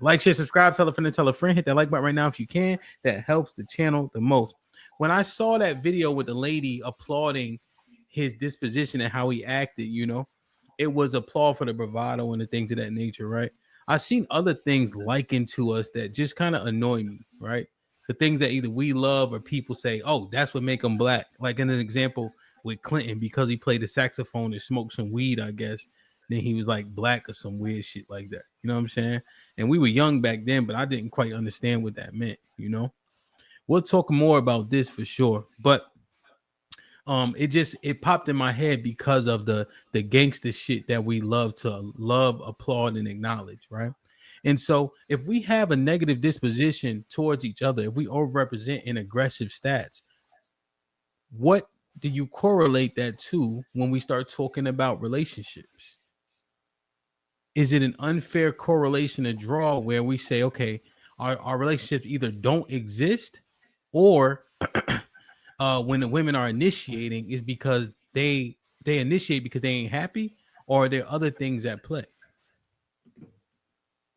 Like, share, subscribe, tell a friend, and tell a friend. Hit that like button right now if you can. That helps the channel the most. When I saw that video with the lady applauding his disposition and how he acted, you know, it was applaud for the bravado and the things of that nature, right? I've seen other things likened to us that just kind of annoy me, right? The things that either we love or people say, oh, that's what make them black. Like in an example with Clinton, because he played the saxophone and smoked some weed, I guess. Then he was like black or some weird shit like that. You know what I'm saying? And we were young back then, but I didn't quite understand what that meant, you know? We'll talk more about this for sure. But it popped in my head because of the gangster shit that we love, applaud, and acknowledge, right? And so if we have a negative disposition towards each other, if we overrepresent in aggressive stats, what do you correlate that to when we start talking about relationships? Is it an unfair correlation to draw where we say, okay, our relationships either don't exist, or when the women are initiating is because they initiate because they ain't happy, or are there other things at play?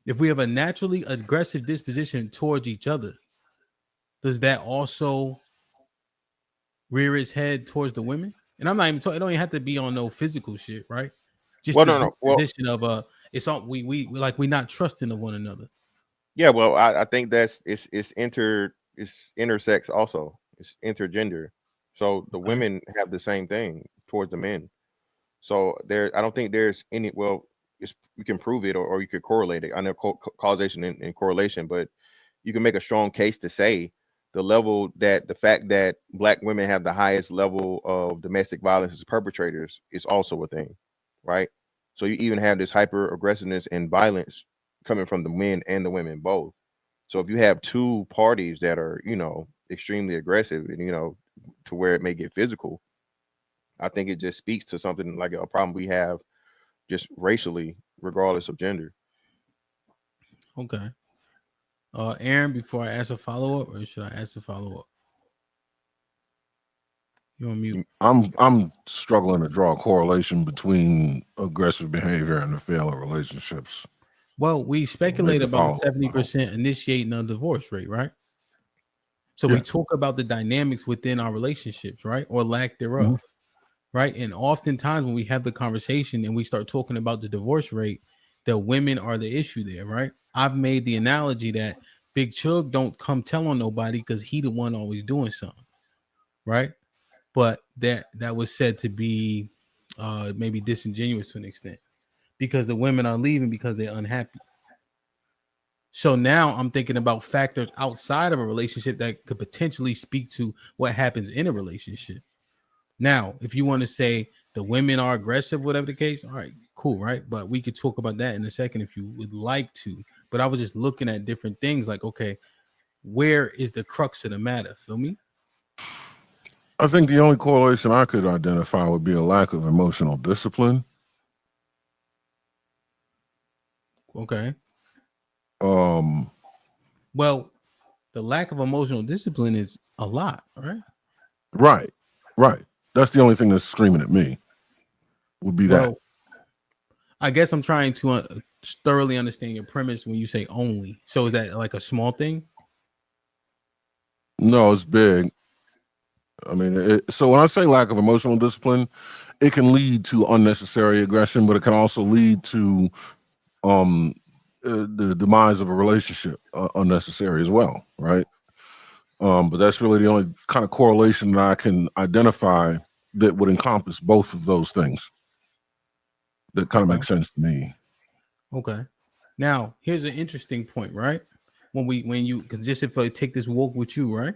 If we have a naturally aggressive disposition towards each other, does that also rear its head towards the women? And I'm not even talking, it don't even have to be on no physical shit, right? Just Well, the no. Well, disposition of it's all we like, we not trusting of one another. yeah. Well, I think it's intersex also. It's intergender. So the Okay. women have the same thing towards the men. So I don't think there's any. Well, you can prove it, or you could correlate it. I know causation and correlation, but you can make a strong case to say the fact that black women have the highest level of domestic violence as perpetrators is also a thing, right? So you even have this hyper aggressiveness and violence coming from the men and the women both. So if you have two parties that are, extremely aggressive and, to where it may get physical, I think it just speaks to something like a problem we have just racially, regardless of gender. Okay. Aaron, before I ask a follow-up, or should I ask a follow-up? You're on mute. I'm struggling to draw a correlation between aggressive behavior and the failure of relationships. Well, we speculate about a 70% initiating a divorce rate, right? So we talk about the dynamics within our relationships, right? Or lack thereof, right? And oftentimes when we have the conversation and we start talking about the divorce rate, the women are the issue there, right? I've made the analogy that Big Chug don't come tell on nobody because he the one always doing something, right? But that was said to be maybe disingenuous to an extent, because the women are leaving because they're unhappy. So now I'm thinking about factors outside of a relationship that could potentially speak to what happens in a relationship. Now, if you want to say the women are aggressive, whatever the case, all right, cool, right? But we could talk about that in a second if you would like to. But I was just looking at different things like, okay, where is the crux of the matter? Feel me? I think the only correlation I could identify would be a lack of emotional discipline. Okay. Well, the lack of emotional discipline is a lot, right? Right. That's the only thing that's screaming at me. Would be that. I guess I'm trying to thoroughly understand your premise when you say only. So is that like a small thing? No, it's big. I mean, so when I say lack of emotional discipline, it can lead to unnecessary aggression, but it can also lead to the demise of a relationship, unnecessary as well, right? But that's really the only kind of correlation that I can identify that would encompass both of those things. That kind of makes sense to me. Okay. Now, here's an interesting point, right? Because just if I take this walk with you, right?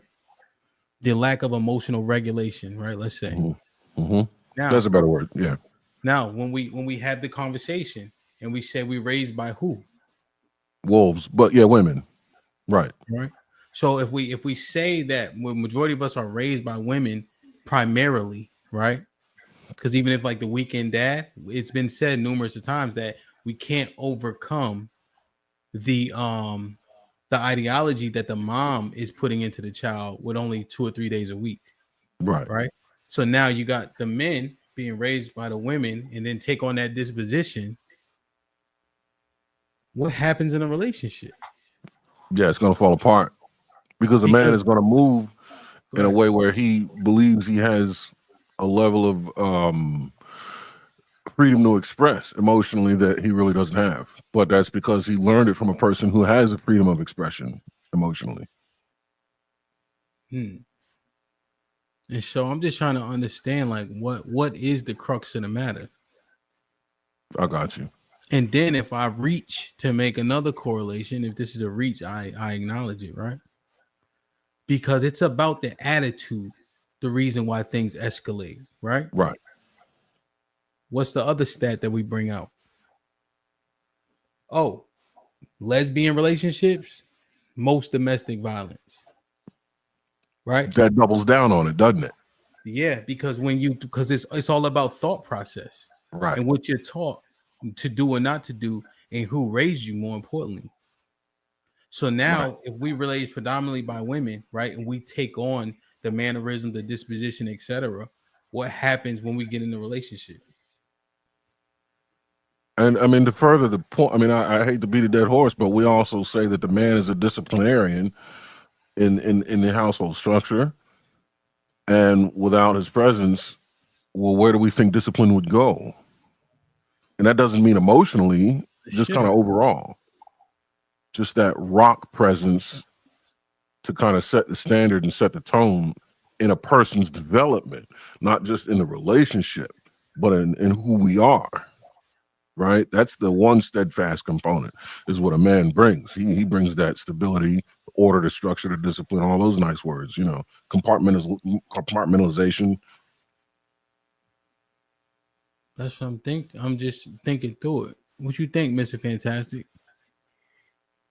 The lack of emotional regulation, right? Let's say. Now, that's a better word. Yeah. Now, when we had the conversation and we said we raised by who? Wolves, but yeah, women. Right. So if we say that the majority of us are raised by women primarily, right? Because even if like the weekend dad, it's been said numerous of times that we can't overcome the ideology that the mom is putting into the child with only 2 or 3 days a week. Right. So now you got the men being raised by the women and then take on that disposition. what happens in a relationship? Yeah, it's going to fall apart because a man is going to move in a way where he believes he has a level of freedom to express emotionally that he really doesn't have. But that's because he learned it from a person who has a freedom of expression emotionally. And so I'm just trying to understand, like, what is the crux of the matter? I got you. And then if I reach to make another correlation, if this is a reach, I acknowledge it, right? Because it's about the attitude, the reason why things escalate, right? Right. What's the other stat that we bring out? Oh, lesbian relationships, most domestic violence, right? That doubles down on it, doesn't it? Yeah, because it's all about thought process, right? And what you're taught to do or not to do, and who raised you, more importantly. So now, if we raised predominantly by women, right, and we take on the mannerism, the disposition, etc., what happens when we get in a relationship? And I mean, to further the point, I mean, I hate to beat a dead horse, but we also say that the man is a disciplinarian in the household structure, and without his presence, well, where do we think discipline would go? And that doesn't mean emotionally, just kind of overall, just that rock presence to kind of set the standard and set the tone in a person's development, not just in the relationship, but in who we are. Right, that's the one steadfast component is what a man brings. He brings that stability, order, the structure, the discipline, all those nice words, you know, compartmentalization. That's what I'm thinking. I'm just thinking through it. What you think, Mr. Fantastic?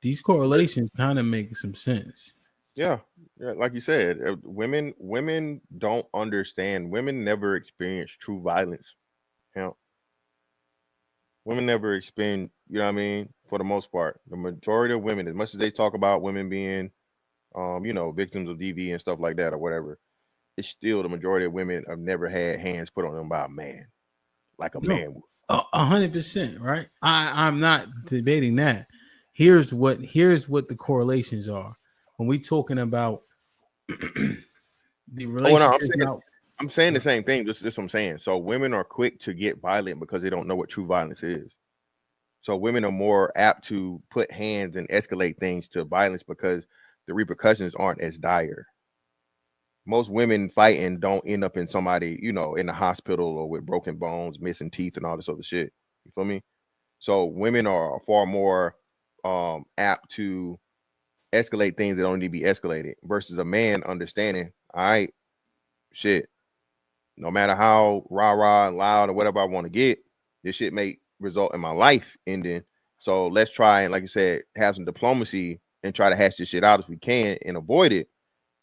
These correlations kind of make some sense. Yeah, like you said, women don't understand. Women never experience true violence. Women never experience, you know what I mean? For the most part, the majority of women, as much as they talk about women being, victims of DV and stuff like that or whatever, it's still the majority of women have never had hands put on them by a man, like a man would. 100%, right? I'm not debating that. Here's what the correlations are when we talking about the relationship. I'm saying the same thing. This is what I'm saying. So women are quick to get violent because they don't know what true violence is. So women are more apt to put hands and escalate things to violence because the repercussions aren't as dire. Most women fighting don't end up in somebody, in the hospital or with broken bones, missing teeth, and all this other shit. You feel me? So women are far more apt to escalate things that don't need to be escalated versus a man understanding, all right, shit, no matter how rah-rah, loud, or whatever I want to get, this shit may result in my life ending. So let's try and, like I said, have some diplomacy and try to hash this shit out if we can and avoid it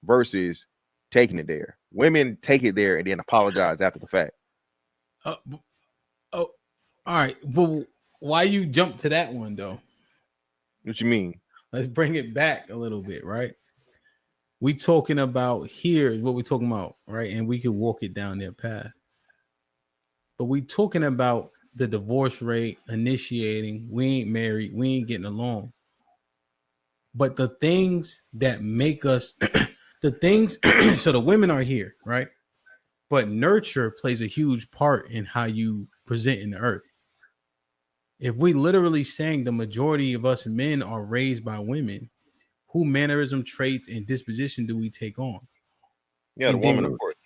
versus taking it there. Women take it there and then apologize after the fact. All right. Well, why you jump to that one though? What you mean? Let's bring it back a little bit, right? We talking about here is what we're talking about, right? And we could walk it down their path. But we talking about the divorce rate, initiating, we ain't married, we ain't getting along. But the things that make us the things so the women are here, right? But nurture plays a huge part in how you present in the earth. If we literally saying the majority of us men are raised by women, who mannerism, traits, and disposition do we take on? Yeah, and the woman, of course.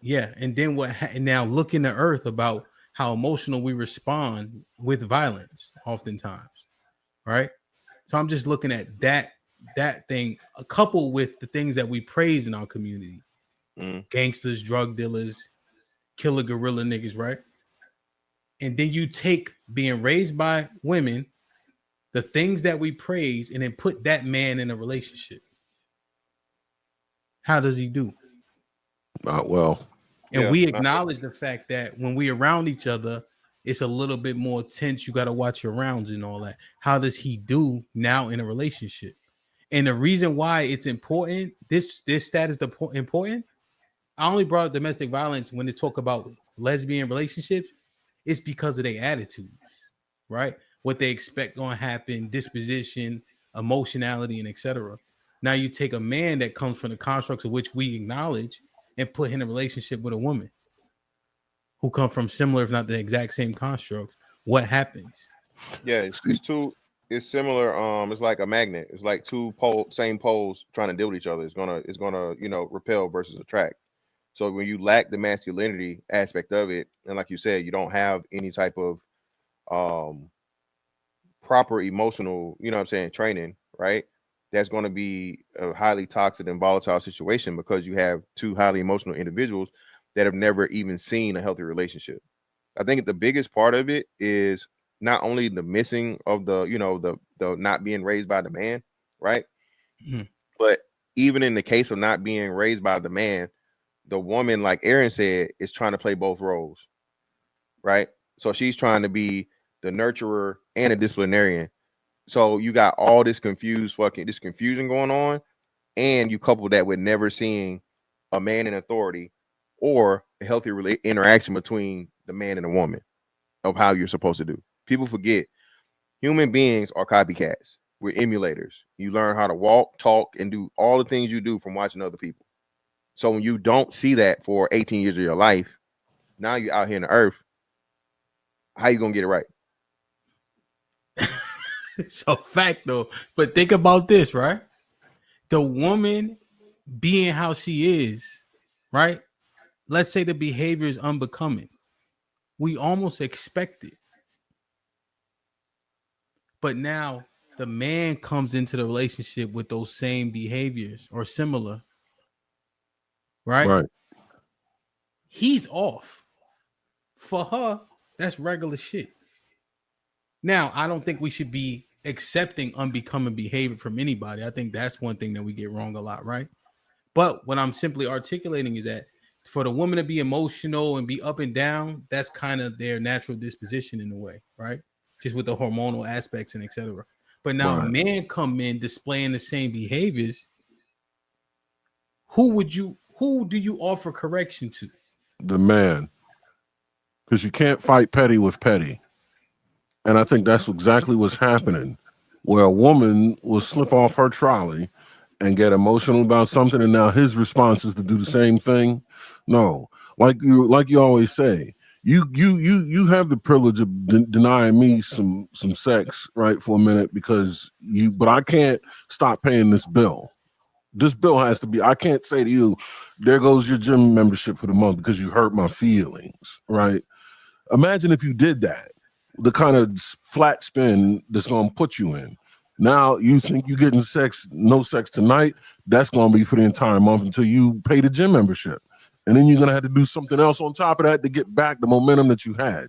Yeah, and then now look in the earth about how emotional we respond with violence oftentimes, right? So I'm just looking at that thing, coupled with the things that we praise in our community. Gangsters, drug dealers, killer gorilla niggas, right? And then you take being raised by women, the things that we praise, and then put that man in a relationship. How does he do? Well. And we acknowledge the fact that when we around each other, it's a little bit more tense. You got to watch your rounds and all that. How does he do now in a relationship? And the reason why it's important, this stat is important. I only brought up domestic violence when they talk about lesbian relationships. It's because of their attitudes, right? what they expect going to happen, disposition, emotionality, and etc. Now you take a man that comes from the constructs of which we acknowledge and put him in a relationship with a woman who come from similar, if not the exact same constructs. What happens? Yeah, it's similar. It's like a magnet. It's like same poles trying to deal with each other. It's gonna repel versus attract. So when you lack the masculinity aspect of it, and like you said, you don't have any type of proper emotional, training, right? That's going to be a highly toxic and volatile situation because you have two highly emotional individuals that have never even seen a healthy relationship. I think the biggest part of it is not only the missing of the not being raised by the man, right? Mm-hmm. But even in the case of not being raised by the man, the woman, like Aaron said, is trying to play both roles, right? So she's trying to be the nurturer and a disciplinarian. So you got all this confusion going on, and you couple that with never seeing a man in authority or a healthy interaction between the man and the woman of how you're supposed to do. People forget human beings are copycats. We're emulators. You learn how to walk, talk, and do all the things you do from watching other people. So when you don't see that for 18 years of your life, now you're out here in the earth. How you gonna get it right? It's a fact though. But think about this, right? The woman being how she is, right? Let's say the behavior is unbecoming. We almost expect it. But now the man comes into the relationship with those same behaviors or similar, right? Right. He's off. For her, that's regular shit. Now, I don't think we should be accepting unbecoming behavior from anybody. I think that's one thing that we get wrong a lot, right? But what I'm simply articulating is that for the woman to be emotional and be up and down, that's kind of their natural disposition in a way, right? Just with the hormonal aspects and etc. But now Right. men come in displaying the same behaviors. Who do you offer correction to? The man. Because you can't fight petty with petty. And I think that's exactly what's happening, where a woman will slip off her trolley and get emotional about something, and now his response is to do the same thing. No, like you always say, you have the privilege of denying me some sex, right, for a minute but I can't stop paying this bill. This bill has to be. I can't say to you, there goes your gym membership for the month because you hurt my feelings, right? Imagine if you did that, the kind of flat spin that's going to put you in. Now you think you're getting no sex tonight. That's going to be for the entire month until you pay the gym membership. And then you're going to have to do something else on top of that to get back the momentum that you had.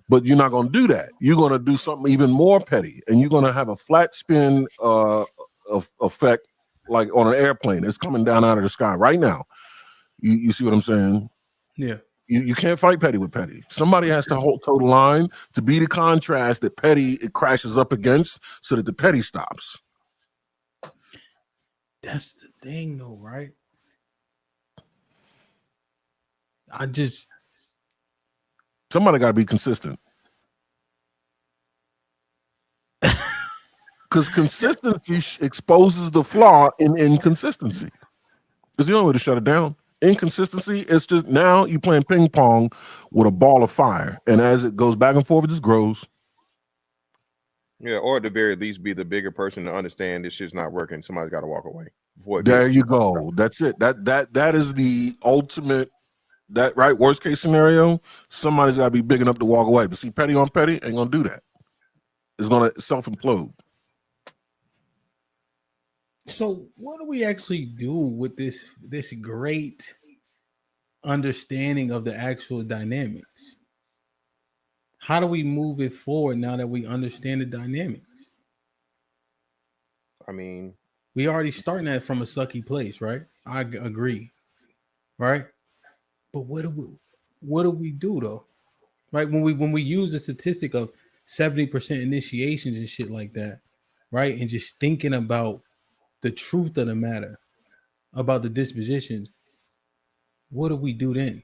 But you're not going to do that. You're going to do something even more petty. And you're going to have a flat spin effect like on an airplane. It's coming down out of the sky right now. You see what I'm saying? Yeah. You can't fight petty with petty. Somebody has to hold total line to be the contrast that petty it crashes up against so that the petty stops. That's the thing though, right? Somebody got to be consistent. Because consistency exposes the flaw in inconsistency. It's the only way to shut it down. Inconsistency, it's just now you playing ping pong with a ball of fire, and as it goes back and forth, it just grows. Yeah, or at the very least, be the bigger person to understand this shit's not working. Somebody's got to walk away. There you go. That's it. That is the ultimate. That right. Worst case scenario, somebody's got to be big enough to walk away. But see, petty on petty ain't gonna do that. It's gonna self implode. So what do we actually do with this great understanding of the actual dynamics? How do we move it forward now that we understand the dynamics? I mean, we already starting that from a sucky place, right? I agree, right? But what do we do though? Right? When we use the statistic of 70% initiations and shit like that, right? And just thinking about the truth of the matter, about the dispositions, what do we do then?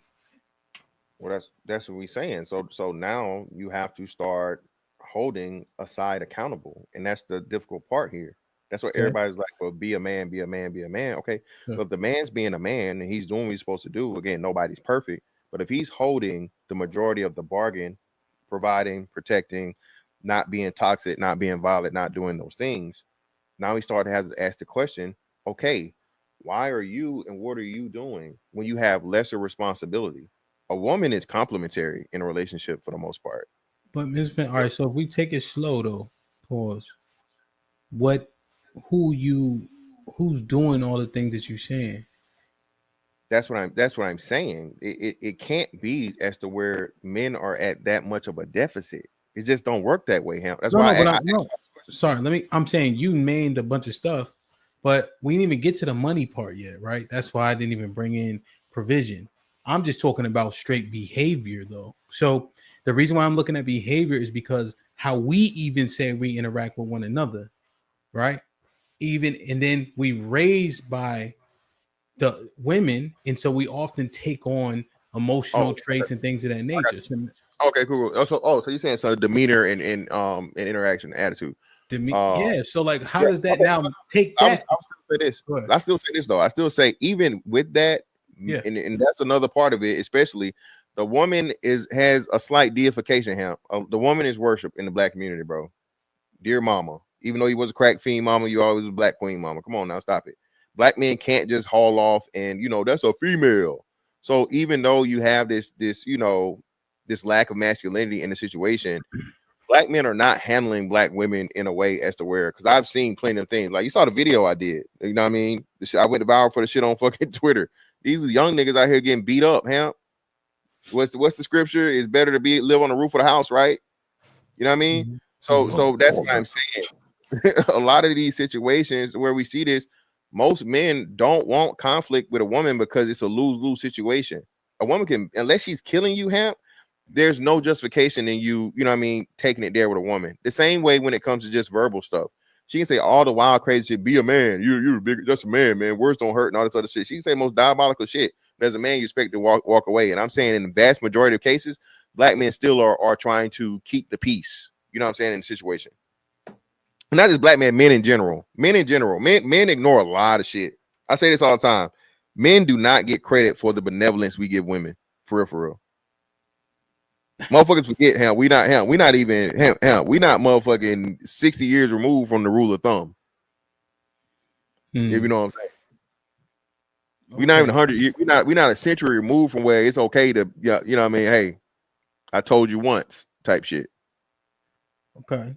Well, that's what we're saying. So now you have to start holding a side accountable, and that's the difficult part here. That's what everybody's like, well, be a man, be a man, be a man. Okay. But if the man's being a man and he's doing what he's supposed to do, again, nobody's perfect. But if he's holding the majority of the bargain, providing, protecting, not being toxic, not being violent, not doing those things, now we start to have to ask the question, okay, why are you and what are you doing when you have lesser responsibility? A woman is complementary in a relationship for the most part. But Ms. Finn, all right, so if we take it slow though, pause. Who's doing all the things that you're saying? That's what I'm saying. It can't be as to where men are at that much of a deficit. It just don't work that way, Ham. That's why sorry, I'm saying you named a bunch of stuff, but we didn't even get to the money part yet, right? That's why I didn't even bring in provision. I'm just talking about straight behavior though. So the reason why I'm looking at behavior is because how we even say we interact with one another, right? Even and then we raised by the women, and so we often take on emotional traits and things of that nature. Okay, cool. So you're saying so demeanor and interaction, attitude. Yeah. So like, how does that now take that? I'll still say this. I still say this though. I still say even with that, and that's another part of it, especially the woman has a slight deification. The woman is worship in the black community, bro. Dear mama, even though you was a crack fiend mama, you always was a black queen mama. Come on now, stop it. Black men can't just haul off and that's a female. So even though you have this lack of masculinity in the situation, black men are not handling black women in a way as to where, because I've seen plenty of things. Like you saw the video I did, you know what I mean? I went viral for the shit on fucking Twitter. These young niggas out here getting beat up, Hamp. What's the scripture? It's better to live on the roof of the house, right? You know what I mean? Mm-hmm. So that's what I'm saying. A lot of these situations where we see this, most men don't want conflict with a woman because it's a lose-lose situation. A woman can, unless she's killing you, Hamp, there's no justification in you know what I mean, taking it there with a woman. The same way when it comes to just verbal stuff. She can say all the wild crazy shit, be a man, you're big, just a man, words don't hurt and all this other shit. She can say most diabolical shit. But as a man, you expect to walk away. And I'm saying in the vast majority of cases, black men still are trying to keep the peace. You know what I'm saying, in the situation. And not just black men, men in general. Men ignore a lot of shit. I say this all the time. Men do not get credit for the benevolence we give women. For real. Motherfuckers forget, we not motherfucking 60 years removed from the rule of thumb. If you know what I'm saying. Okay. We're not even 100 years, we're not a century removed from where it's okay to, you know what I mean, hey, I told you once type shit. Okay.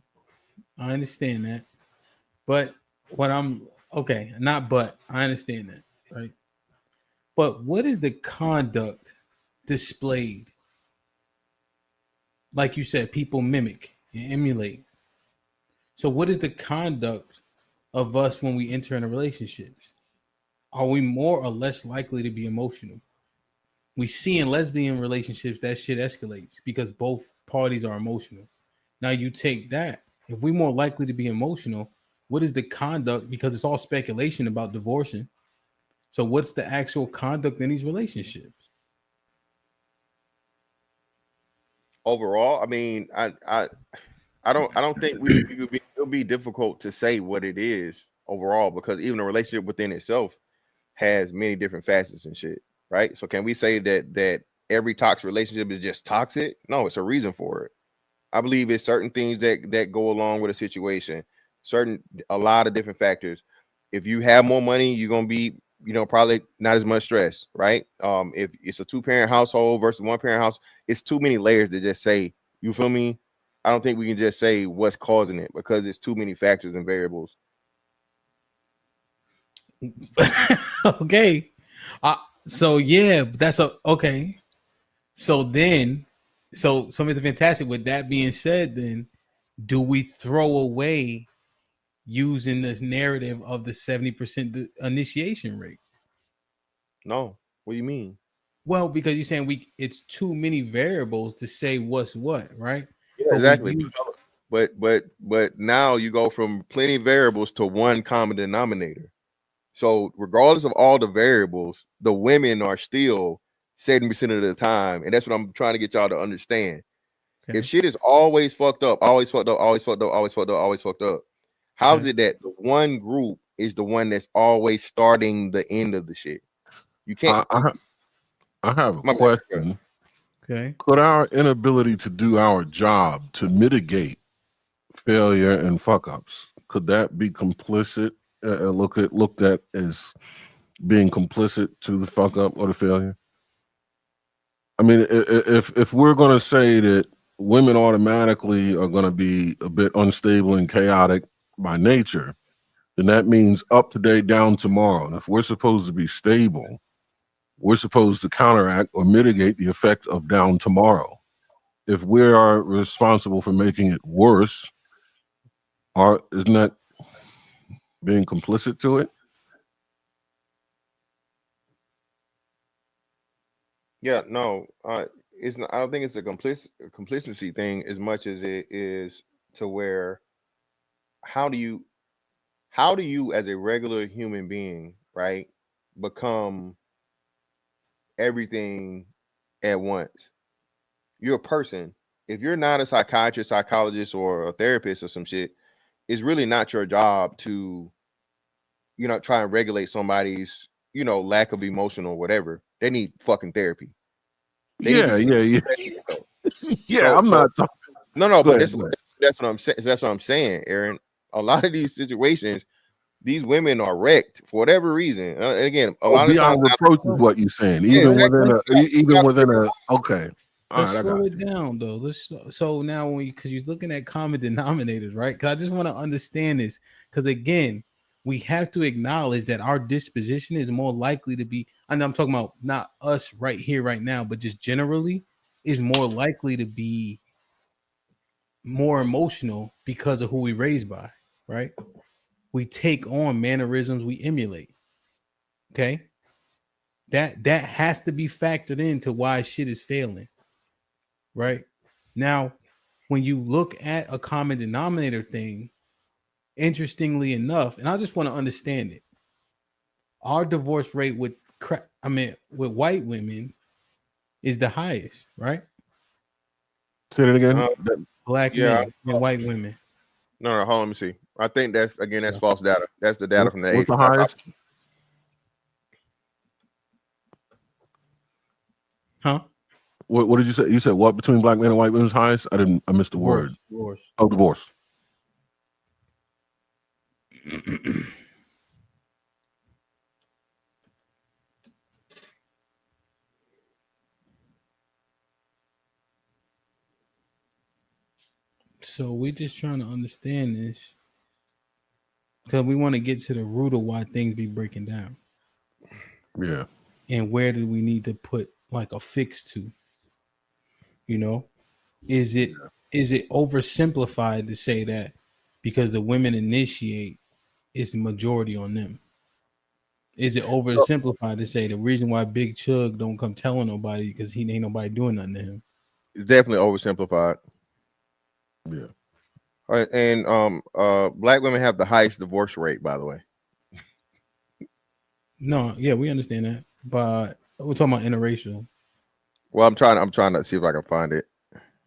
I understand that. But I understand that, right? But what is the conduct displayed? Like you said, people mimic and emulate. So what is the conduct of us when we enter into relationships? Are we more or less likely to be emotional? We see in lesbian relationships that shit escalates because both parties are emotional. Now you take that. If we're more likely to be emotional, what is the conduct? Because it's all speculation about divorcing. So what's the actual conduct in these relationships? Overall, I mean, I don't think it'll be difficult to say what it is overall, because even a relationship within itself has many different facets and shit, right? So can we say that every toxic relationship is just toxic? No, it's a reason for it. I believe it's certain things that go along with a situation, a lot of different factors. If you have more money, you're gonna be, probably not as much stress, right? If it's a 2-parent household versus 1-parent house, it's too many layers to just say, you feel me? I don't think we can just say what's causing it because it's too many factors and variables. Okay. So yeah, that's okay. So then, something fantastic. With that being said, then do we throw away using this narrative of the 70% initiation rate? No. What do you mean? Well, because you're saying it's too many variables to say what's what, right? Yeah, exactly. But now you go from plenty of variables to one common denominator. So regardless of all the variables, the women are still 70% of the time, and that's what I'm trying to get y'all to understand. If shit is always fucked up, always fucked up, always fucked up, always fucked up, always fucked up, how is it that the one group is the one that's always starting the end of the shit? You can't. I have a question. Okay. Could our inability to do our job to mitigate failure and fuck ups, could that be complicit? Looked at as being complicit to the fuck up or the failure? I mean, if we're going to say that women automatically are going to be a bit unstable and chaotic by nature, then that means up today, down tomorrow. And if we're supposed to be stable, we're supposed to counteract or mitigate the effect of down tomorrow. If we are responsible for making it worse, isn't that being complicit to it? Yeah, no, it's not. I don't think it's a complicity thing as much as it is to where how do you as a regular human being, right, become everything at once? You're a person. If you're not a psychiatrist, psychologist, or a therapist or some shit, it's really not your job to, try and regulate somebody's, lack of emotion or whatever. They need fucking therapy. They Yeah. So, I'm not talking. No, but that's what I'm saying. That's what I'm saying, Aaron. A lot of these situations, these women are wrecked for whatever reason. Again, a lot of times, reproach is what you're saying. Even within a okay. Let's slow it down though. So now because you're looking at common denominators, right? Because I just want to understand this. Because again, we have to acknowledge that our disposition is more likely to be, and I'm talking about not us right here, right now, but just generally is more likely to be more emotional because of who we raised by, right? We take on mannerisms we emulate. Okay. That has to be factored into why shit is failing. Right. Now, when you look at a common denominator thing, interestingly enough, and I just want to understand it, our divorce rate with white women is the highest, right? Say that again. Black men and white women. No, hold on, let me see. I think that's false data. That's the data from the what's the highest? Huh? What did you say? You said what between black men and white women's highest? I missed the word. Divorce. Oh, divorce. So we just trying to understand this because we want to get to the root of why things be breaking down. Yeah. And where do we need to put like a fix to? Is it oversimplified to say that because the women initiate, it's the majority on them? Is it oversimplified to say the reason why Big Chug don't come telling nobody because he ain't nobody doing nothing to him? It's definitely oversimplified. Yeah. All right, and black women have the highest divorce rate, by the way. No, yeah, we understand that, but we're talking about interracial. Well, I'm trying to see if I can find it.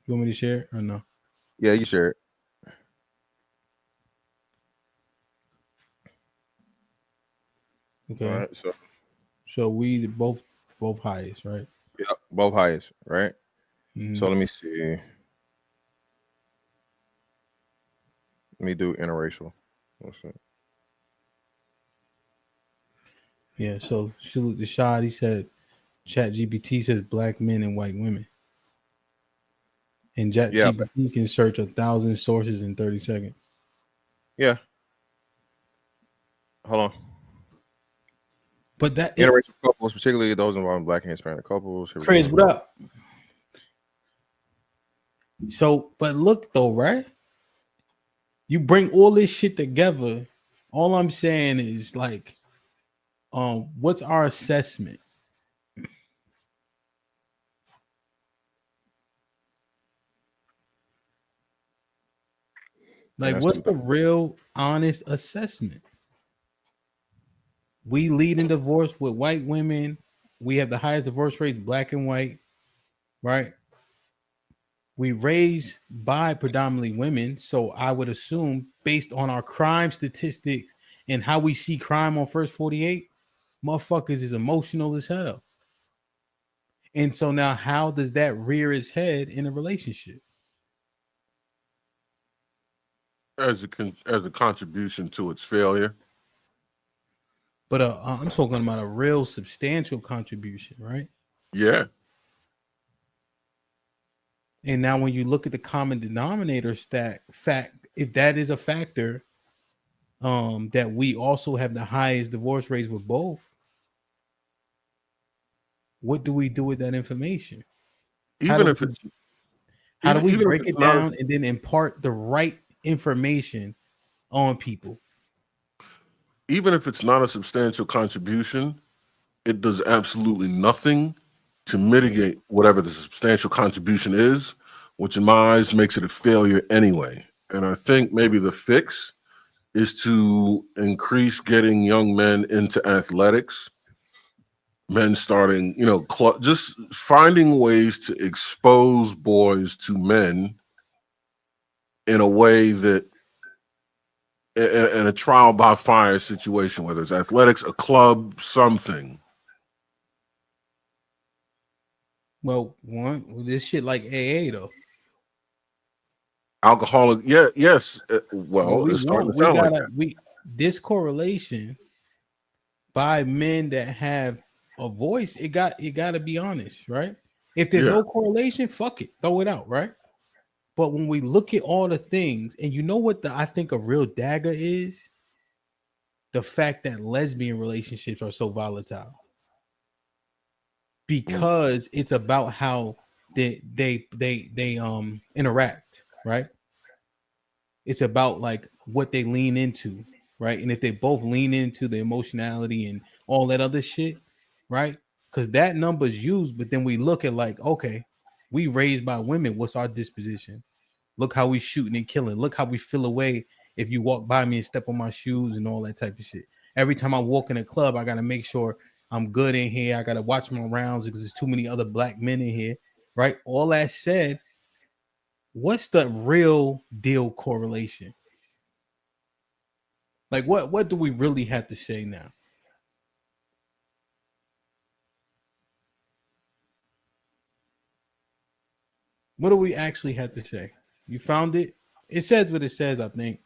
You want me to share it or no? Yeah, you share it. Okay. All right, so we both highest, right? Yeah, both highest, right? Mm-hmm. So let me see. Let me do interracial. What's it? Yeah, so salute the shot. He said ChatGPT says black men and white women. And ChatGPT can search 1,000 sources in 30 seconds. Yeah. Hold on. But that interracial couples, particularly those involving black and Hispanic couples. Chris, what up? So, but look though, right? You bring all this shit together. All I'm saying is like, what's our assessment? Like, what's the real honest assessment? We lead in divorce with white women. We have the highest divorce rates, black and white, right? we raised by predominantly women, so I would assume based on our crime statistics and how we see crime on First 48, motherfuckers is emotional as hell. And so now how does that rear its head in a relationship? As a contribution to its failure. But I'm talking about a real substantial contribution, right? Yeah. And now when you look at the common denominator fact, if that is a factor, that we also have the highest divorce rates with both, what do we do with that information? Even if it's how do we break it down and then impart the right information on people? Even if it's not a substantial contribution, it does absolutely nothing to mitigate whatever the substantial contribution is, which in my eyes makes it a failure anyway. And I think maybe the fix is to increase getting young men into athletics, men starting, just finding ways to expose boys to men in a way that, in a trial by fire situation, whether it's athletics, a club, something. Well, this shit like AA though. Alcoholic, yeah, yes. It's starting to sound like that. This correlation by men that have a voice, it got to be honest, right? If there's no correlation, fuck it, throw it out, right? But when we look at all the things, and you know what I think a real dagger is? The fact that lesbian relationships are so volatile. Because it's about how they interact, right? It's about like what they lean into, right? And if they both lean into the emotionality and all that other shit, right? Because that number is used, but then we look at like, okay, we raised by women. What's our disposition? Look how we shooting and killing. Look how we feel away if you walk by me and step on my shoes and all that type of shit. Every time I walk in a club, I gotta make sure I'm good in here. I gotta watch my rounds because there's too many other black men in here, right? All that said, what's the real deal correlation? Like what do we really have to say now? What do we actually have to say? You found it? It says what it says, I think.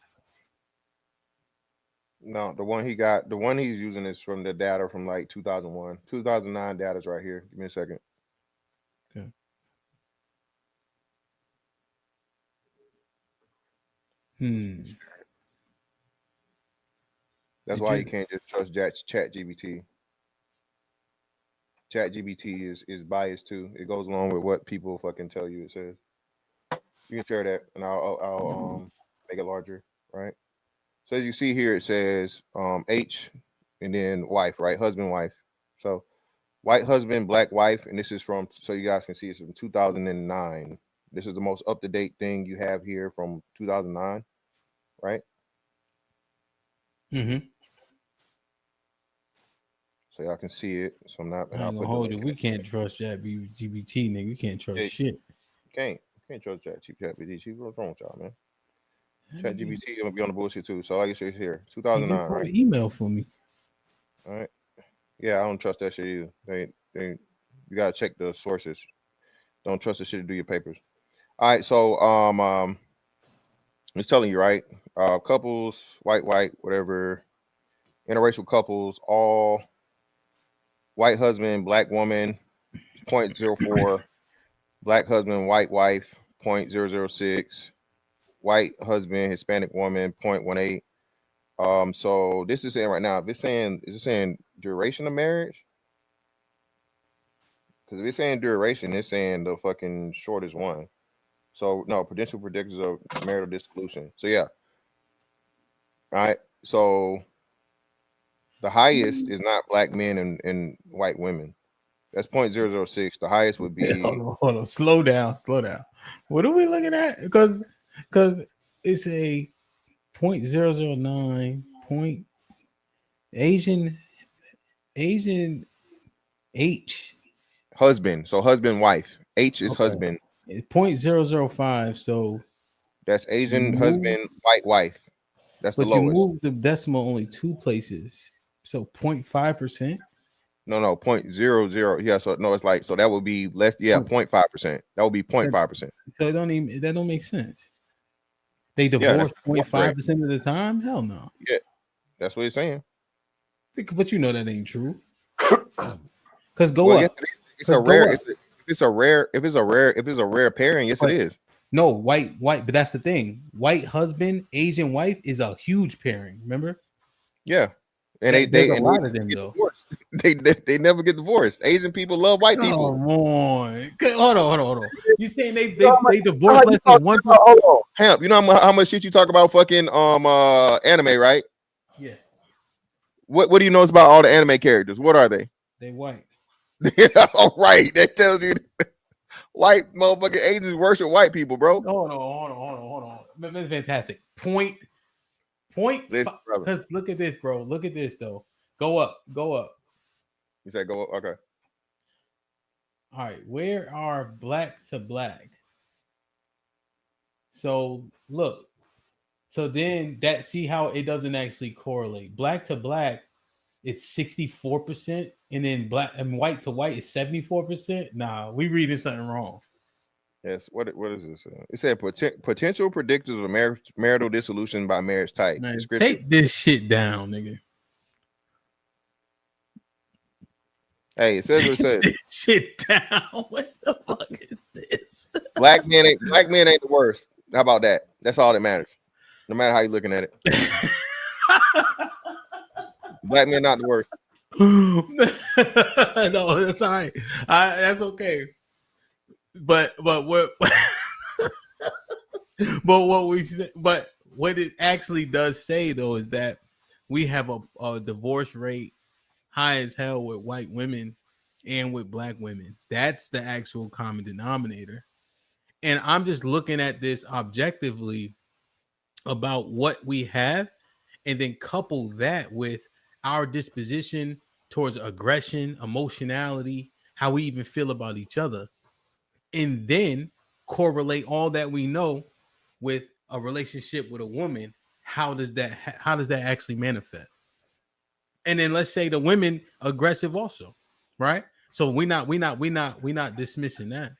No, the one he's using is from the data from like 2001. 2009 data's right here. Give me a second. Okay. That's why you can't just trust ChatGPT. ChatGPT is biased too. It goes along with what people fucking tell you it says. You can share that, and I'll make it larger, right? So as you see here, it says H, and then wife, right? Husband, wife. So white husband, black wife, and this is from, so you guys can see it's from 2009. This is the most up to date thing you have here from 2009, right? Mm-hmm. So y'all can see it. So I'm not. I ain't gonna hold you. We can't trust ChatGPT, nigga. We can't trust shit. You can't trust ChatGPT. What's wrong with y'all, man? ChatGPT gonna be on the bullshit too. So like I said here, 2009, right? Email for me. All right. Yeah, I don't trust that shit either. You gotta check the sources. Don't trust the shit to do your papers. All right, so it's telling you, right? Couples, white, whatever, interracial couples, all white husband, black woman, 0.04, black husband, white wife, 0.006, white husband, Hispanic woman, 0.18. So this is saying right now, is it saying duration of marriage? Because if it's saying duration, it's saying the fucking shortest one. So no, potential predictors of marital dissolution. So yeah. All right. So the highest is not black men and white women. That's 0.006. The highest would be hold on. Slow down. What are we looking at? Because it's a 0.009 point Asian H. husband. So husband, wife. H is husband. .005. So that's Asian husband, white wife. That's the lowest. But you move the decimal only 2 places. So 0.5%. No, 0.00. Yeah, so no, it's like, so that would be less. Yeah, 0.5%. That would be 0.5%. So that don't make sense. They divorce 0.5% of the time? Hell no. Yeah, that's what he's saying. But you know that ain't true. Because go up. Yes, it's a rare. If it's a rare pairing, yes, it is. No, white, but that's the thing. White husband, Asian wife is a huge pairing. Remember? Yeah, and they a lot of them though. They never get divorced. Asian people love white people. Come on, hold on. You saying they divorce less than 1%? Hold on, Hamp. You know how much shit you talk about fucking anime, right? Yeah. What do you know about all the anime characters? What are they? They white. All right, that tells you white motherfucking Asians worship white people, bro. Hold on. That's fantastic. Point. Because look at this, bro. Look at this though. Go up. You said go up. Okay. All right. Where are black to black? So look. So then see how it doesn't actually correlate. Black to black, it's 64%, and then black and white to white is 74%. Nah, we reading something wrong. Yes. What is this? It said potential predictors of marital dissolution by marriage type. Man, take this shit down, nigga. Hey, it says what it says. This shit down. What the fuck is this? Black men ain't the worst. How about that? That's all that matters. No matter how you're looking at it. Black men not the worst. No, that's all right. That's okay. But what what it actually does say though is that we have a divorce rate high as hell with white women and with black women. That's the actual common denominator. And I'm just looking at this objectively about what we have, and then couple that with our disposition towards aggression, emotionality, how we even feel about each other, and then correlate all that we know with a relationship with a woman. How does that actually manifest? And then let's say the women aggressive also, right? So we're not dismissing that,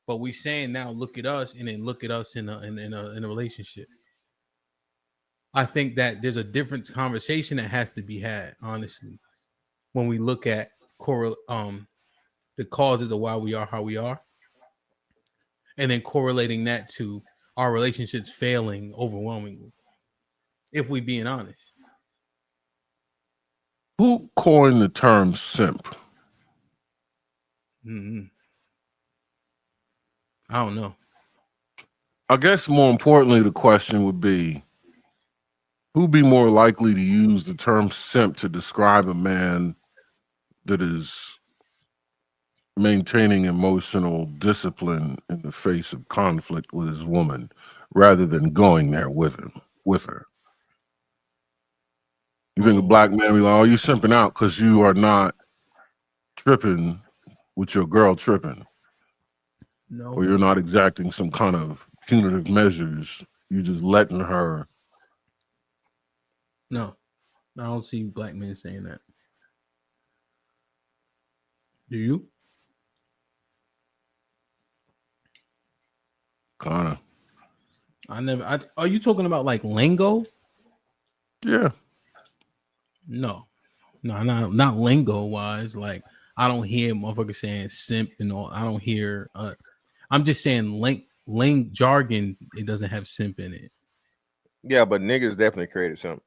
but we saying now look at us, and then look at us in a relationship. I think that there's a different conversation that has to be had, honestly, when we look at the causes of why we are how we are, and then correlating that to our relationships failing overwhelmingly, if we being honest. Who coined the term simp? I don't know. I guess more importantly, the question would be, who'd be more likely to use the term simp to describe a man that is maintaining emotional discipline in the face of conflict with his woman, rather than going there with her? You think a black man be like, "Oh, you simping out because you are not tripping with your girl tripping," No, or you're not exacting some kind of punitive measures, you just letting her? No, I don't see black men saying that. Do you? Kind of. I never. Are you talking about like lingo? Yeah. No, not lingo wise. Like I don't hear motherfuckers saying simp and all. I don't hear. I'm just saying ling jargon. It doesn't have simp in it. Yeah, but niggas definitely created simp.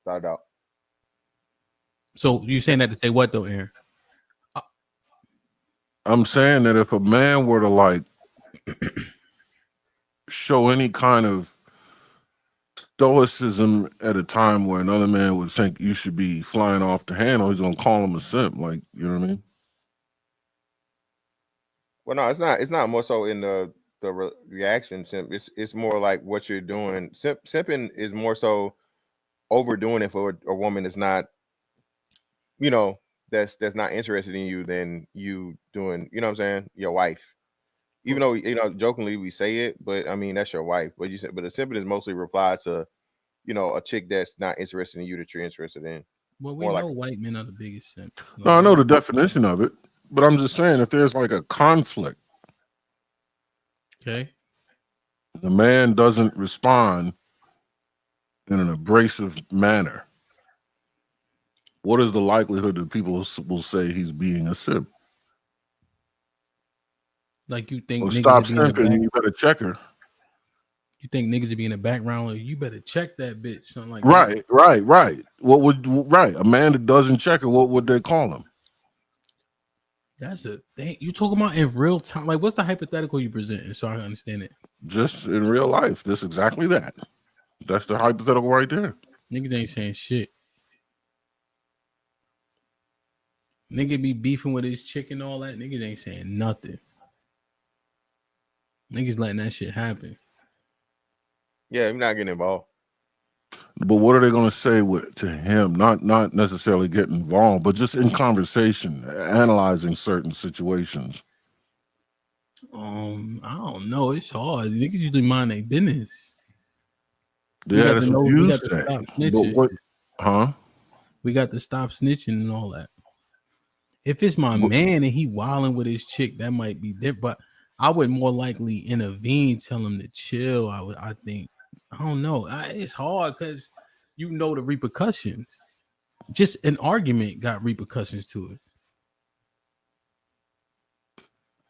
Without a doubt. So you saying that to say what though, Aaron? I'm saying that if a man were to like show any kind of stoicism at a time where another man would think you should be flying off the handle, he's gonna call him a simp. Like, you know what I mean? Well, no, it's not. It's not more so in the reaction simp. It's more like what you're doing. Simping is more so overdoing it for a woman that's not, that's not interested in you than you doing. You know what I'm saying? Your wife. Even though jokingly we say it, but I mean that's your wife. But you said, but a simping is mostly replies to, a chick that's not interested in you that you're interested in. Well, we know white men are the biggest simps. No, I know the definition of it, but I'm just saying if there's like a conflict, okay, the man doesn't respond in an abrasive manner, what is the likelihood that people will say he's being a simp? Like you think niggas stop simping, you better check her. You think niggas would be in the background? Like, you better check that bitch. Something like that. Right. A man that doesn't check her, what would they call him? That's a thing. You talking about in real time? Like, what's the hypothetical you presenting? So I understand it. Just in real life. That's exactly that. That's the hypothetical right there. Niggas ain't saying shit. Nigga be beefing with his chick and all that. Niggas ain't saying nothing. Niggas letting that shit happen. Yeah, I'm not getting involved. But what are they going to say to him? Not necessarily get involved, but just in conversation, analyzing certain situations. I don't know. It's hard. Niggas usually mind their business. Yeah, that's what you say. But what? Huh? We got to stop snitching and all that. If it's my man and he wilding with his chick, that might be different. But I would more likely intervene, tell him to chill. I think. I don't know. It's hard because you know the repercussions. Just an argument got repercussions to it.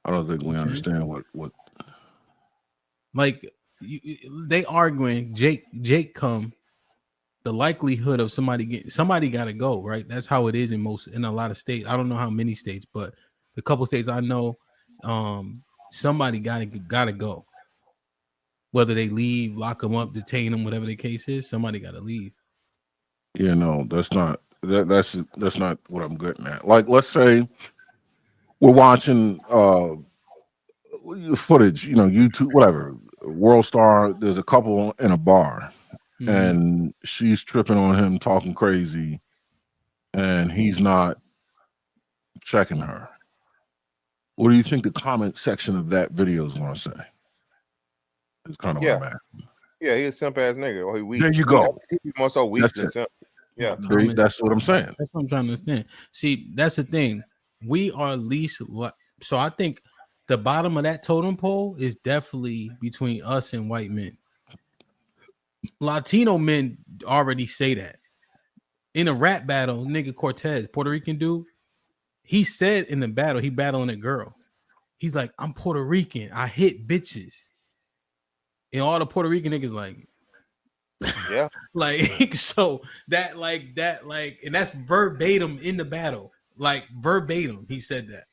I don't think we understand what. Like they arguing. Jake come. The likelihood of somebody got to go, right? That's how it is in a lot of states. I don't know how many states, but the couple states I know, somebody gotta go. Whether they leave, lock them up, detain them, whatever the case is, somebody got to leave. Yeah, no, that's not what I'm getting at. Like, let's say we're watching footage, YouTube, whatever, World Star. There's a couple in a bar, and she's tripping on him, talking crazy, and he's not checking her. What do you think the comment section of that video is going to say? It's kind of what I'm at. Yeah, he's a simp ass nigga. Or he weak. There you go. He's more so weak than simp. Yeah, that's what I'm saying. That's what I'm trying to understand. See, that's the thing. We are least. So I think the bottom of that totem pole is definitely between us and white men. Latino men already say that. In a rap battle, nigga Cortez, Puerto Rican dude, he said in the battle, he battling a girl. He's like, I'm Puerto Rican. I hit bitches. And all the Puerto Rican niggas like, yeah, like so that, and that's verbatim in the battle, like verbatim. He said that.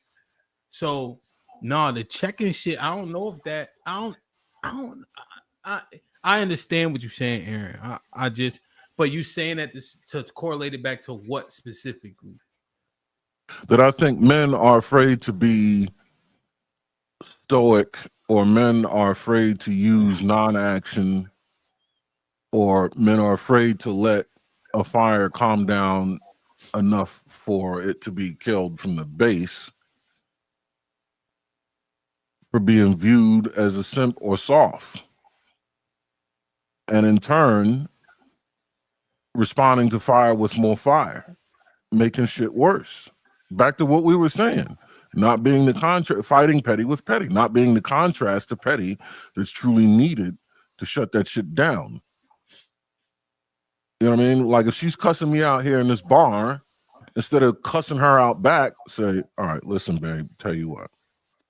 So the checking shit. I don't know if that. I understand what you're saying, Aaron. But you saying that this to correlate it back to what specifically? That I think men are afraid to be stoic, or men are afraid to use non-action, or men are afraid to let a fire calm down enough for it to be killed from the base, for being viewed as a simp or soft, and in turn responding to fire with more fire, making shit worse. Back to what we were saying. Not being the contrast, fighting petty with petty, not being the contrast to petty that's truly needed to shut that shit down. You know what I mean? Like if she's cussing me out here in this bar, instead of cussing her out back, say, all right, listen, babe, tell you what,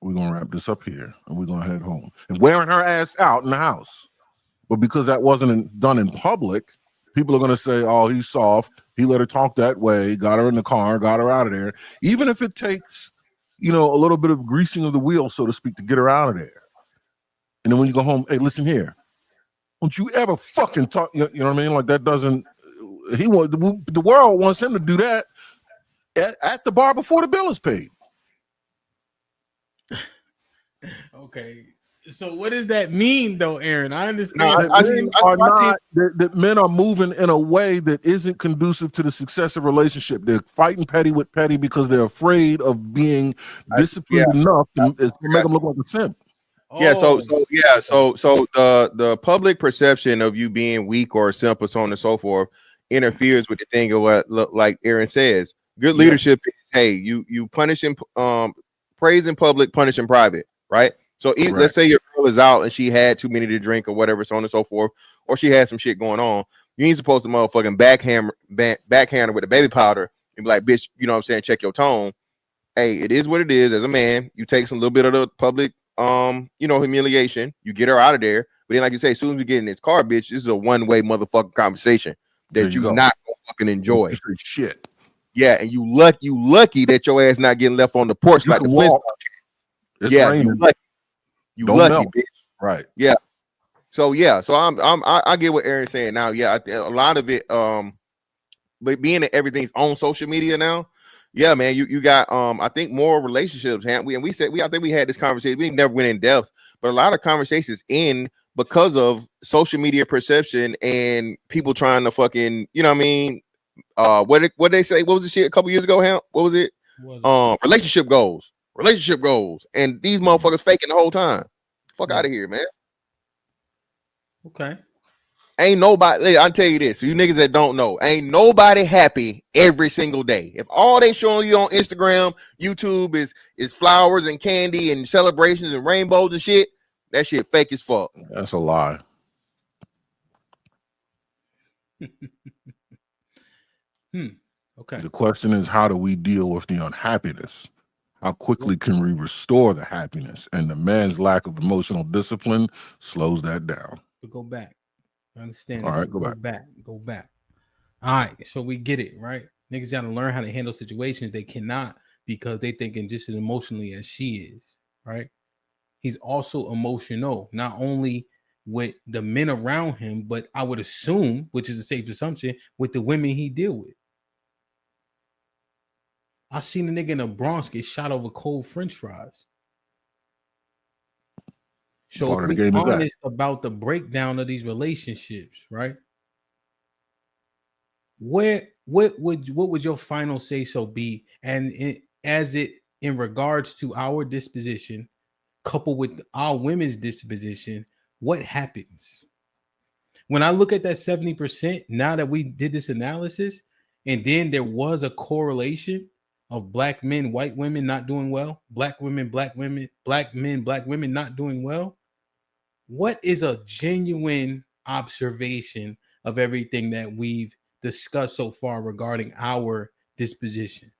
we're going to wrap this up here and we're going to head home. And wearing her ass out in the house. But because that wasn't done in public, people are going to say, oh, he's soft. He let her talk that way, got her in the car, got her out of there. Even if it takes, a little bit of greasing of the wheel, so to speak, to get her out of there. And then when you go home, hey, listen here. Don't you ever fucking talk, you know what I mean? Like that doesn't, the world wants him to do that at the bar before the bill is paid. Okay. So what does that mean though, Aaron? I understand that men are moving in a way that isn't conducive to the success of relationship. They're fighting petty with petty because they're afraid of being disciplined enough to make them look like a simp. Yeah, so Oh, the public perception of you being weak or simple, so on and so forth, interferes with the thing of what like Aaron says. Good leadership is, hey, you punish in praise in public, punish in private, right? So let's say your girl is out and she had too many to drink or whatever, so on and so forth, or she had some shit going on. You ain't supposed to motherfucking backhand her with a baby powder and be like, bitch, you know what I'm saying? Check your tone. Hey, it is what it is. As a man, you take some little bit of the public humiliation, you get her out of there. But then, like you say, as soon as we get in this car, bitch, this is a one-way motherfucking conversation that you not gonna fucking enjoy. Shit. Yeah, and you lucky that your ass not getting left on the porch like the Flintstones. Yeah, raining. you lucky, melt. bitch. Right. Yeah. So I get what Aaron's saying now. Yeah, a lot of it, but being that everything's on social media now. Yeah, man, you got I think more relationships. I think we had this conversation. We never went in depth, but a lot of conversations end because of social media perception and people trying to fucking, you know what I mean? What they say? What was the shit a couple years ago, Hamp? What was it? Relationship goals. And these motherfuckers faking the whole time. Fuck out of here, man. Okay. Ain't nobody, I'll tell you this. So you niggas that don't know, ain't nobody happy every single day. If all they showing you on Instagram, YouTube is flowers and candy and celebrations and rainbows and shit, that shit fake as fuck. That's a lie. Okay. The question is, how do we deal with the unhappiness? How quickly can we restore the happiness? And the man's lack of emotional discipline slows that down. To go back. I understand. All right, go back. Go back. All right. So we get it, right? Niggas got to learn how to handle situations they cannot because they thinking just as emotionally as she is, right? He's also emotional, not only with the men around him, but I would assume, which is a safe assumption, with the women he deal with. I seen a nigga in the Bronx get shot over cold French fries. So if we're honest about the breakdown of these relationships, right? What would your final say so be? And in regards to our disposition, coupled with our women's disposition, what happens? When I look at that 70%, now that we did this analysis, and then there was a correlation of black men, white women not doing well, black women, black men, black women not doing well. What is a genuine observation of everything that we've discussed so far regarding our disposition?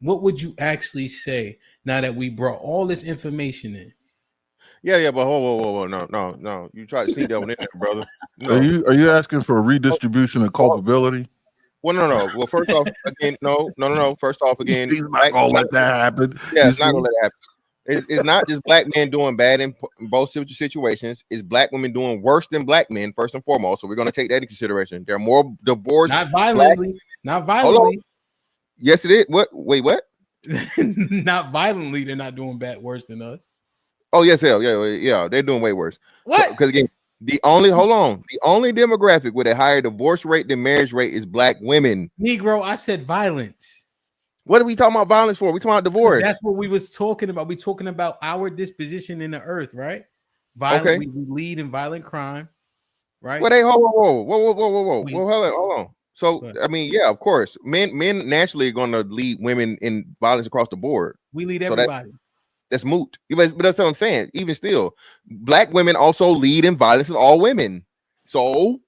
What would you actually say now that we brought all this information in? Yeah, but whoa, no. You try to sneak that one in there, brother. No. Are you asking for a redistribution of culpability? Well, no. Well, first off, again, no. First off, again, he's not gonna let that happen. Yeah, it's not gonna let that happen. It's not just black men doing bad in both situations. It's black women doing worse than black men, first and foremost. So we're gonna take that into consideration. There are more divorced. Not violently. Not violently. Yes, it is. What? Wait, what? Not violently. They're not doing worse than us. Oh yes, yeah. They're doing way worse. What? Because again, the only demographic with a higher divorce rate than marriage rate is black women. Negro, I said violence. What are we talking about violence for? We talking about divorce. That's what we was talking about. We talking about our disposition in the earth, right? Violent. Okay. We lead in violent crime, right? Well, whoa. Hold on. So I mean, yeah, of course, men naturally are going to lead women in violence across the board. We lead everybody. That's moot. But that's what I'm saying. Even still, black women also lead in violence with all women. So,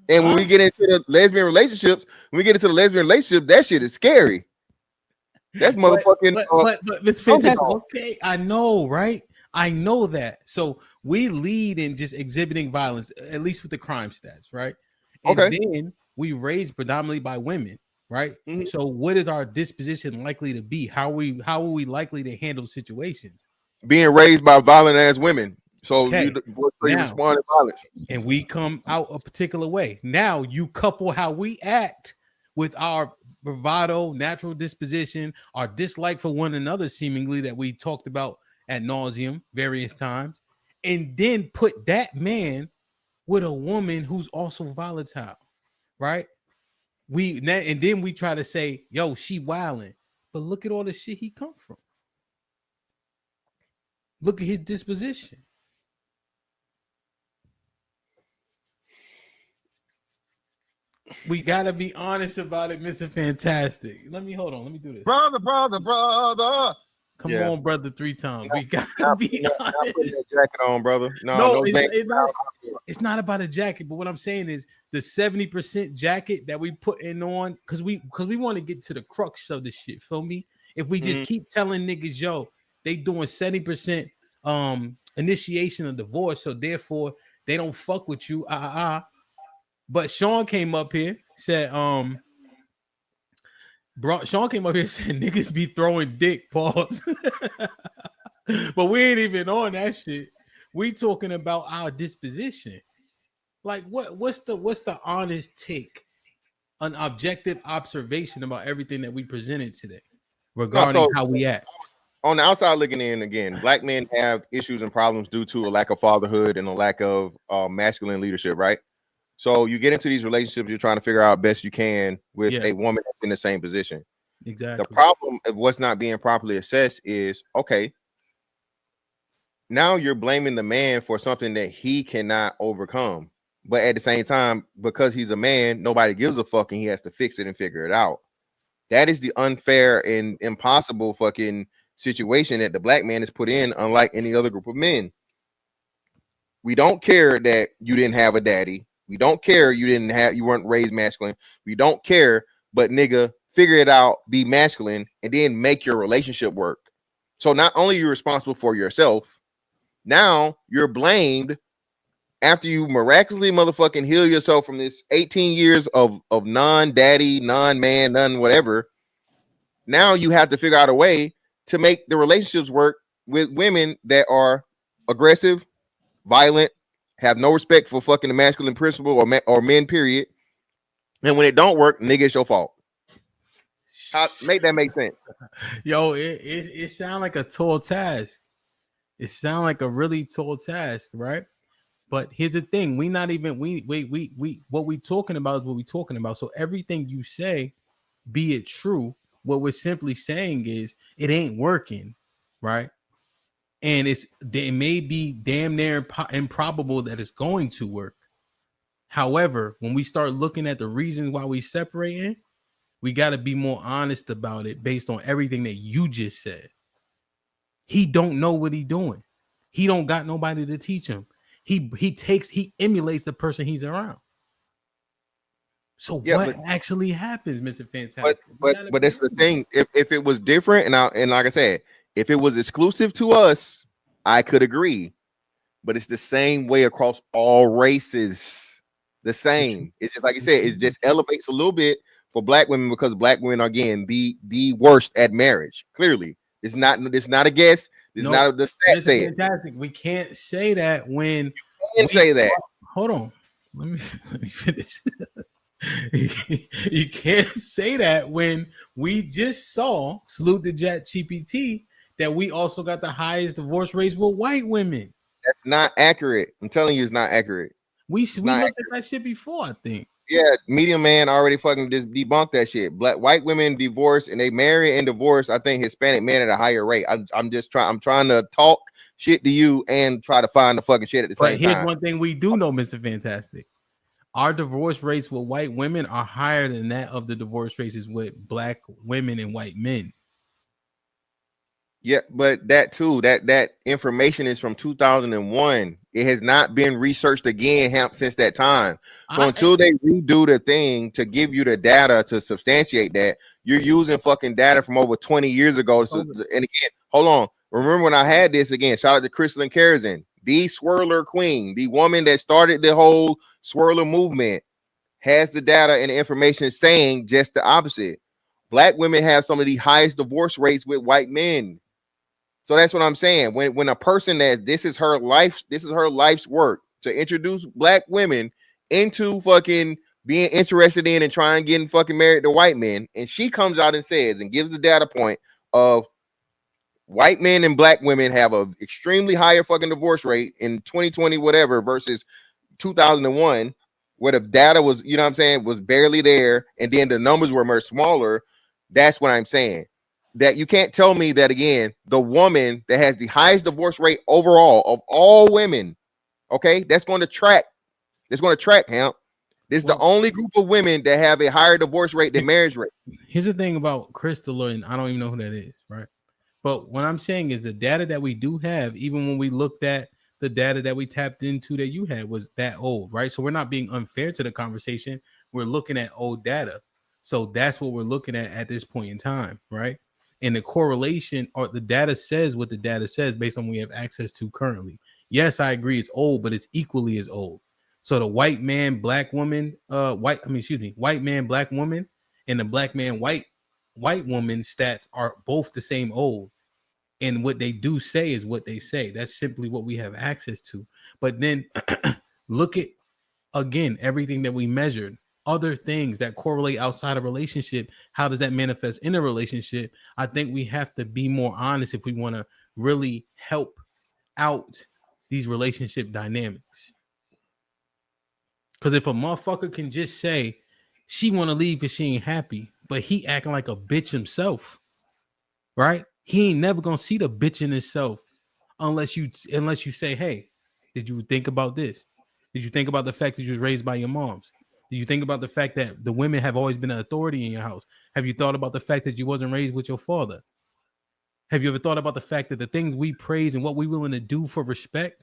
and when we get into the lesbian relationships, that shit is scary. That's motherfucking. But it's fantastic. Okay, I know, right? I know that. So we lead in just exhibiting violence, at least with the crime stats, right? And then we raised predominantly by women. Right. Mm-hmm. So what is our disposition likely to be? How are we likely to handle situations? Being raised by violent ass women. So you respond to violence. And we come out a particular way. Now you couple how we act with our bravado, natural disposition, our dislike for one another, seemingly that we talked about ad nauseum various times, and then put that man with a woman who's also volatile, right? and then we try to say, yo, she wilding. But look at all the shit he come from. Look at his disposition. We gotta be honest about it, Mr. Fantastic. Let me do this. Brother. Come on, brother, 3 times. We gotta be honest. Not putting that jacket on, brother. No, it's not about a jacket, but what I'm saying is the 70% jacket that we put in on, because we want to get to the crux of the shit. Feel me? If we just keep telling niggas, yo, they doing 70% initiation of divorce, so therefore they don't fuck with you. But Sean came up here, said, Sean came up here and said niggas be throwing dick, pause. But we ain't even on that shit. We talking about our disposition. Like what's the honest take, an objective observation about everything that we presented today regarding how we act? On the outside looking in, again, black men have issues and problems due to a lack of fatherhood and a lack of masculine leadership, right? So you get into these relationships, you're trying to figure out best you can with a woman that's in the same position. Exactly. The problem of what's not being properly assessed is, okay, now you're blaming the man for something that he cannot overcome. But at the same time, because he's a man, nobody gives a fuck and he has to fix it and figure it out. That is the unfair and impossible fucking situation that the black man is put in, unlike any other group of men. We don't care that you didn't have a daddy. We don't care you weren't raised masculine. We don't care, but nigga, figure it out, be masculine, and then make your relationship work. So not only are you responsible for yourself, now you're blamed after you miraculously motherfucking heal yourself from this 18 years of non-daddy, non-man, none-whatever. Now you have to figure out a way to make the relationships work with women that are aggressive, violent, have no respect for fucking the masculine principle or men, period. And when it don't work, nigga, it's your fault. Make that make sense? Yo, it sounds like a tall task. It sounds like a really tall task, right? But here's the thing: we what we talking about is what we talking about. So everything you say, be it true, what we're simply saying is it ain't working, right? And it may be damn near improbable that it's going to work. However, when we start looking at the reasons why we separating, we got to be more honest about it based on everything that you just said. He don't know what he doing. He don't got nobody to teach him. He emulates the person he's around. So what actually happens, Mr. Fantastic? But that's the thing. If it was different, and like I said, if it was exclusive to us, I could agree. But it's the same way across all races. The same. It's just like you said, it just elevates a little bit for black women because black women are, again, the worst at marriage. Clearly. It's not a guess. It's not the stats say it. Fantastic. We can't say that when you can say that. Hold on. Let me finish. You can't say that when we just saw, salute the ChatGPT, that we also got the highest divorce rates with white women. That's not accurate. I'm telling you, it's not accurate. We looked at that shit before, I think. Yeah, Medium Man already fucking just debunked that shit. White women divorce and they marry and divorce. I think Hispanic men at a higher rate. I'm trying to talk shit to you and try to find the fucking shit at the same time. But here's one thing we do know, Mr. Fantastic. Our divorce rates with white women are higher than that of the divorce rates with black women and white men. Yeah, but that too, that information is from 2001. It has not been researched again, HAMP, since that time. So until they redo the thing to give you the data to substantiate that, you're using fucking data from over 20 years ago. So, and again, hold on. Remember when I had this again? Shout out to Crystal and Karazin, the swirler queen, the woman that started the whole swirler movement, has the data and the information saying just the opposite. Black women have some of the highest divorce rates with white men. So that's what I'm saying. When a person that this is her life's work to introduce black women into fucking being interested in and trying getting fucking married to white men, and she comes out and says and gives the data point of white men and black women have a extremely higher fucking divorce rate in 2020 whatever versus 2001. where the data was, you know what I'm saying, was barely there, and then the numbers were much smaller. That's what I'm saying. That you can't tell me that again, the woman that has the highest divorce rate overall of all women, okay, that's going to track. That's going to track, Hamp. This is the only group of women that have a higher divorce rate than marriage rate. Here's the thing about Crystal, and I don't even know who that is, right? But what I'm saying is the data that we do have, even when we looked at the data that we tapped into that you had, was that old, right? So we're not being unfair to the conversation. We're looking at old data. So that's what we're looking at this point in time, right? And the correlation or the data says what the data says based on what we have access to currently. Yes, I agree it's old, but it's equally as old. So the white man, black woman, white man, black woman, and the black man, white woman stats are both the same old. And what they do say is what they say. That's simply what we have access to. But then look at, again, everything that we measured, other things that correlate outside of relationship. How does that manifest in a relationship? I think we have to be more honest if we want to really help out these relationship dynamics. Because if a motherfucker can just say she want to leave because she ain't happy, but he acting like a bitch himself, right? He ain't never gonna see the bitch in himself unless you say, hey, did you think about this? Did you think about the fact that you was raised by your moms? Did you think about the fact that the women have always been an authority in your house? Have you thought about the fact that you wasn't raised with your father? Have you ever thought about the fact that the things we praise and what we willing to do for respect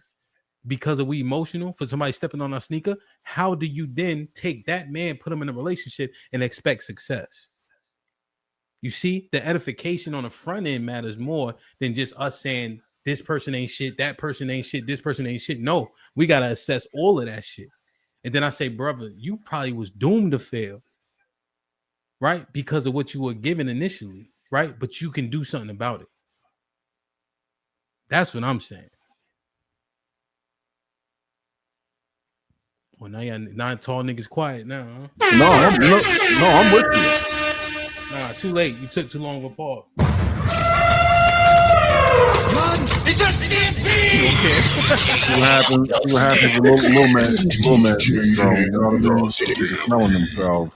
because of we emotional for somebody stepping on our sneaker? How do you then take that man, put him in a relationship and expect success? You see, the edification on the front end matters more than just us saying this person ain't shit, that person ain't shit, this person ain't shit. No, we got to assess all of that shit. And then I say, brother, you probably was doomed to fail, right? Because of what you were given initially, right? But you can do something about it. That's what I'm saying. Well, now y'all nine tall niggas quiet now, huh? No, I'm with you. Nah, too late. You took too long of a pause. It's just a damn What happens with little man syndrome, you know what I mean? They're smelling themselves.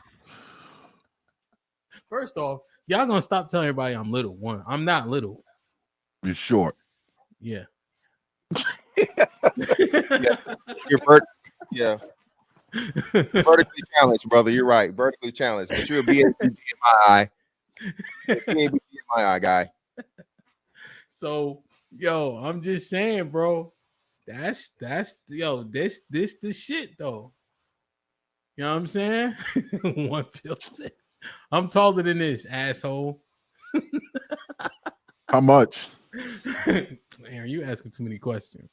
First off, y'all gonna stop telling everybody I'm little. One, I'm not little. You're short. Yeah. Yeah. Vertically challenged, brother. You're right. Vertically challenged. But you'll be in my eye. In my eye, guy. So, yo, I'm just saying, bro. That's yo, this the shit though. You know what I'm saying? One pill said, I'm taller than this, asshole. How much? Aaron, you asking too many questions.